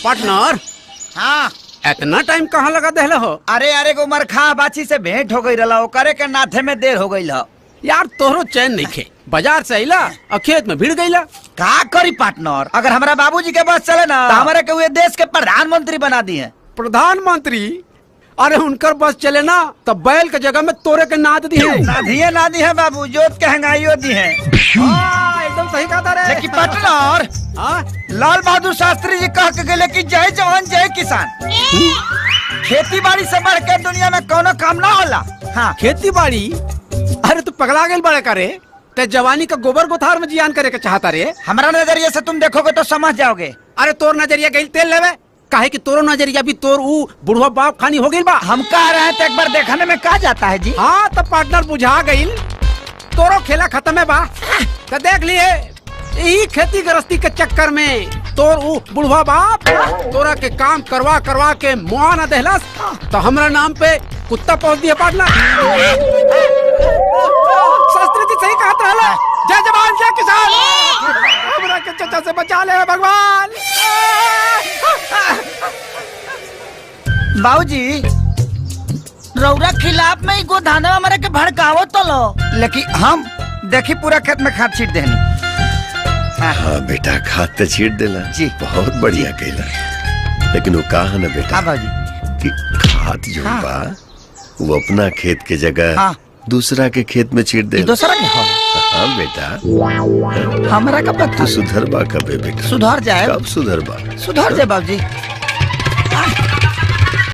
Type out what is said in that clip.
Partner. हाँ इतना time कहाँ लगा देहले हो? अरे उमर खा बाची से भेंट हो गई रहा, करे के नाथे में देर हो गई। यार तोहरो चैन नहीं खे, बाजार से अइला और खेत में भीड़ गईला। का करी पार्टनर, अगर हमारा बाबूजी के बस चले ना तो हमारे के हुए देश के प्रधानमंत्री बना दिए। प्रधानमंत्री? अरे उनकर बस चले ना तो बैल के जगह में तोरे के नाद दी है। ना दी है बाबू, जोत के हंगाइयो दी है। एकदम सही कहा रे। लेकिन पार्टनर लाल बहादुर शास्त्री जी कह के गए कि जय जवान जय किसान। खेती बाड़ी से बढ़ के दुनिया में कोनो काम ना होला। हाँ खेती बाड़ी? अरे तू पगला गई बड़े करे, ते जवानी का गोबर गोथार में जियान करे के चाहता रे। हमारा नजरिए से तुम देखोगे तो समझ जाओगे। अरे तोर नजरिया गई तेल लेवे काहे कि तोरो नजरिया भी तोर बुढ़वा बाप खानी हो गई बा। हम कह रहे हैं तो एक बार देखने में कहा जाता है जी। हाँ तो पार्टनर बुझा गई, तोरो खेला खत्म है बा। तो देख लिए यही खेती गृहस्थी के चक्कर में तोर बुढ़वा बाप तोरा के काम करवा करवा के मुआ न देहलस तो हमरा नाम पे कुत्ता पहुंच दिया। पार्टनर शास्त्री जी सही कहत रहला, जय जवान जय किसान। हमरा के चचा से बचा ले भगवान। बाबूजी रौरा खिलाफ में गोधाना हमारे के भड़कावो तो लो, लेकिन हम देखी पूरा खेत में खाद छीट देनी। हाँ बेटा, खाद तो छीट देला जी, बहुत बढ़िया कहला। लेकिन वो कहा ना बेटा कि खाद जो बा वो अपना खेत के जगह दूसरा के खेत में छीट दे। दूसरा के? हाँ बेटा, हमारा कब तक तू सुधरबा कबे बेटा? सुधर जाए। कब सुधरबा? सुधर जाए बाबूजी।